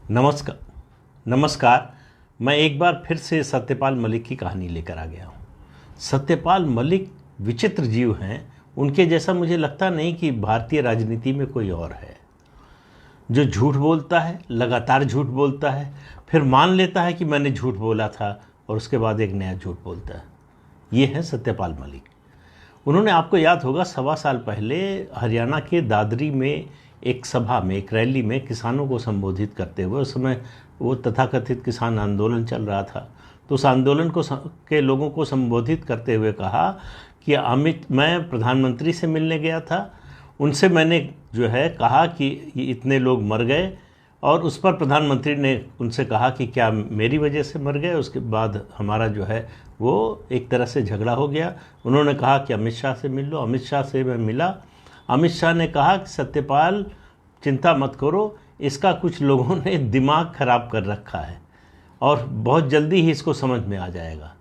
नमस्कार। नमस्कार। मैं एक बार फिर से सत्यपाल मलिक की कहानी लेकर आ गया हूँ। सत्यपाल मलिक विचित्र जीव हैं। उनके जैसा मुझे लगता नहीं कि भारतीय राजनीति में कोई और है जो झूठ बोलता है, लगातार झूठ बोलता है, फिर मान लेता है कि मैंने झूठ बोला था और उसके बाद एक नया झूठ बोलता है। ये है सत्यपाल मलिक। उन्होंने, आपको याद होगा, 1.25 साल पहले हरियाणा के दादरी में एक सभा में, एक रैली में किसानों को संबोधित करते हुए, उस समय वो तथाकथित किसान आंदोलन चल रहा था, तो उस आंदोलन के लोगों को संबोधित करते हुए कहा कि मैं प्रधानमंत्री से मिलने गया था, उनसे मैंने जो है कहा कि ये इतने लोग मर गए, और उस पर प्रधानमंत्री ने उनसे कहा कि क्या मेरी वजह से मर गए। उसके बाद हमारा जो है वो एक तरह से झगड़ा हो गया। उन्होंने कहा कि अमित शाह से मिल लो। अमित शाह से मैं मिला। अमित शाह ने कहा कि सत्यपाल, चिंता मत करो, इसका कुछ लोगों ने दिमाग खराब कर रखा है और बहुत जल्दी ही इसको समझ में आ जाएगा।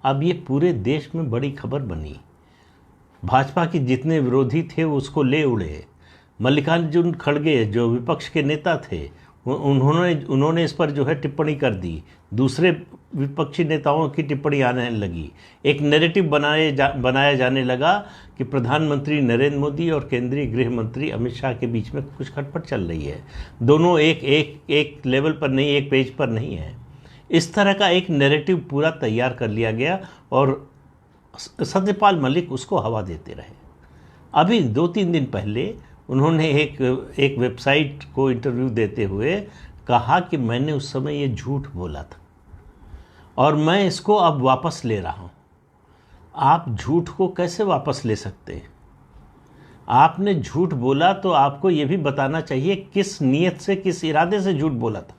अब ये पूरे देश में बड़ी खबर बनी। भाजपा के जितने विरोधी थे वो उसको ले उड़े। मल्लिकार्जुन खड़गे जो विपक्ष के नेता थे, उन्होंने इस पर जो है टिप्पणी कर दी। दूसरे विपक्षी नेताओं की टिप्पणी आने लगी। एक नैरेटिव बनाया जाने लगा कि प्रधानमंत्री नरेंद्र मोदी और केंद्रीय गृह मंत्री अमित शाह के बीच में कुछ खटपट चल रही है। दोनों एक लेवल पर नहीं, एक पेज पर नहीं है। इस तरह का एक नैरेटिव पूरा तैयार कर लिया गया और सत्यपाल मलिक उसको हवा देते रहे। अभी 2-3 दिन पहले उन्होंने एक वेबसाइट को इंटरव्यू देते हुए कहा कि मैंने उस समय ये झूठ बोला था और मैं इसको अब वापस ले रहा हूँ। आप झूठ को कैसे वापस ले सकते हैं? आपने झूठ बोला तो आपको ये भी बताना चाहिए किस नीयत से, किस इरादे से झूठ बोला था।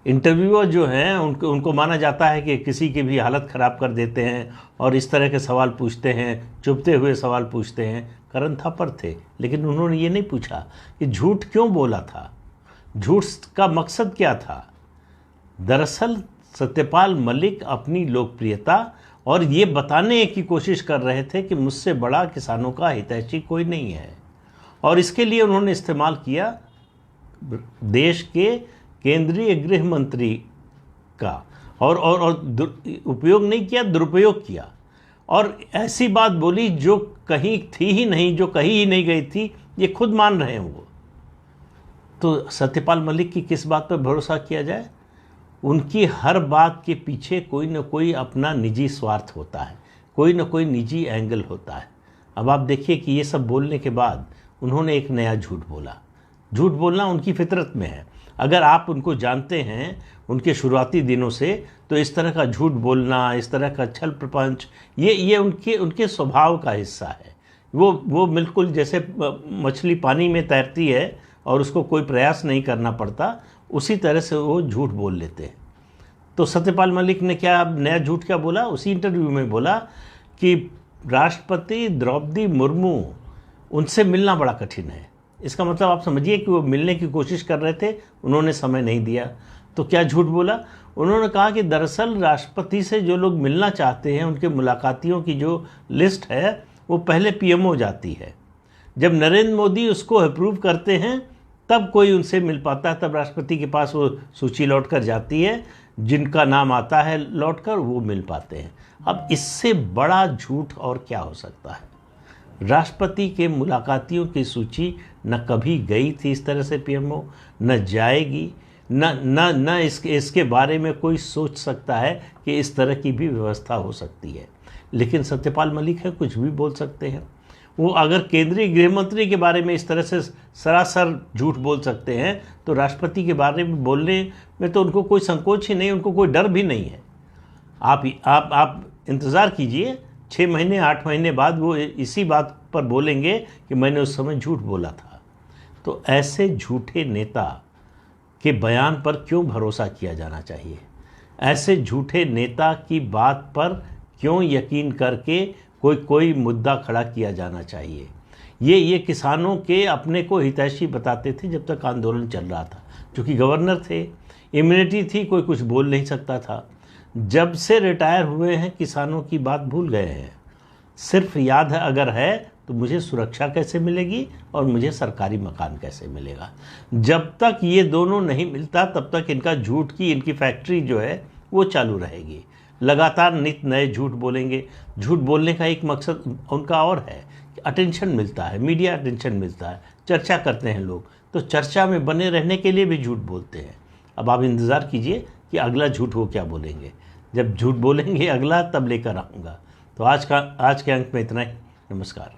इंटरव्यूअर जो हैं उनको माना जाता है कि किसी की भी हालत ख़राब कर देते हैं और इस तरह के सवाल पूछते हैं, चुभते हुए सवाल पूछते हैं। करण थापर थे, लेकिन उन्होंने ये नहीं पूछा कि झूठ क्यों बोला था, झूठ का मकसद क्या था। दरअसल सत्यपाल मलिक अपनी लोकप्रियता और ये बताने की कोशिश कर रहे थे कि मुझसे बड़ा किसानों का हितैषी कोई नहीं है, और इसके लिए उन्होंने इस्तेमाल किया देश के केंद्रीय गृह मंत्री का, और उपयोग नहीं किया, दुरुपयोग किया, और ऐसी बात बोली जो कहीं थी ही नहीं, जो कहीं ही नहीं गई थी, ये खुद मान रहे हैं वो। तो सत्यपाल मलिक की किस बात पर भरोसा किया जाए? उनकी हर बात के पीछे कोई ना कोई अपना निजी स्वार्थ होता है, कोई ना कोई निजी एंगल होता है। अब आप देखिए कि ये सब बोलने के बाद उन्होंने एक नया झूठ बोला। झूठ बोलना उनकी फितरत में है। अगर आप उनको जानते हैं उनके शुरुआती दिनों से, तो इस तरह का झूठ बोलना, इस तरह का छल प्रपंच, ये उनके स्वभाव का हिस्सा है। वो बिल्कुल जैसे मछली पानी में तैरती है और उसको कोई प्रयास नहीं करना पड़ता, उसी तरह से वो झूठ बोल लेते हैं। तो सत्यपाल मलिक ने क्या नया झूठ क्या बोला? उसी इंटरव्यू में बोला कि राष्ट्रपति द्रौपदी मुर्मू, उनसे मिलना बड़ा कठिन है। इसका मतलब आप समझिए कि वो मिलने की कोशिश कर रहे थे, उन्होंने समय नहीं दिया। तो क्या झूठ बोला? उन्होंने कहा कि दरअसल राष्ट्रपति से जो लोग मिलना चाहते हैं, उनके मुलाकातियों की जो लिस्ट है वो पहले पीएमओ जाती है। जब नरेंद्र मोदी उसको अप्रूव करते हैं तब कोई उनसे मिल पाता है, तब राष्ट्रपति के पास वो सूची लौट कर जाती है, जिनका नाम आता है लौट कर वो मिल पाते हैं। अब इससे बड़ा झूठ और क्या हो सकता है? राष्ट्रपति के मुलाकातियों की सूची न कभी गई थी इस तरह से पीएमओ, न जाएगी, न इसके बारे में कोई सोच सकता है कि इस तरह की भी व्यवस्था हो सकती है। लेकिन सत्यपाल मलिक है, कुछ भी बोल सकते हैं। वो अगर केंद्रीय गृह मंत्री के बारे में इस तरह से सरासर झूठ बोल सकते हैं, तो राष्ट्रपति के बारे में बोलने में तो उनको कोई संकोच ही नहीं, उनको कोई डर भी नहीं है। आप इंतज़ार कीजिए, 6 महीने 8 महीने बाद वो इसी बात पर बोलेंगे कि मैंने उस समय झूठ बोला था। तो ऐसे झूठे नेता के बयान पर क्यों भरोसा किया जाना चाहिए? ऐसे झूठे नेता की बात पर क्यों यकीन करके कोई मुद्दा खड़ा किया जाना चाहिए? ये किसानों के अपने को हितैषी बताते थे जब तक आंदोलन चल रहा था, क्योंकि गवर्नर थे, इम्यूनिटी थी, कोई कुछ बोल नहीं सकता था। जब से रिटायर हुए हैं किसानों की बात भूल गए हैं। सिर्फ याद है अगर है तो मुझे सुरक्षा कैसे मिलेगी और मुझे सरकारी मकान कैसे मिलेगा। जब तक ये दोनों नहीं मिलता तब तक इनका झूठ की इनकी फैक्ट्री जो है वो चालू रहेगी। लगातार नित नए झूठ बोलेंगे। झूठ बोलने का एक मकसद उनका और है कि अटेंशन मिलता है, मीडिया अटेंशन मिलता है, चर्चा करते हैं लोग, तो चर्चा में बने रहने के लिए भी झूठ बोलते हैं। अब आप इंतज़ार कीजिए कि अगला झूठ वो क्या बोलेंगे। जब झूठ बोलेंगे अगला तब लेकर आऊँगा। तो आज के अंक में इतना ही। नमस्कार।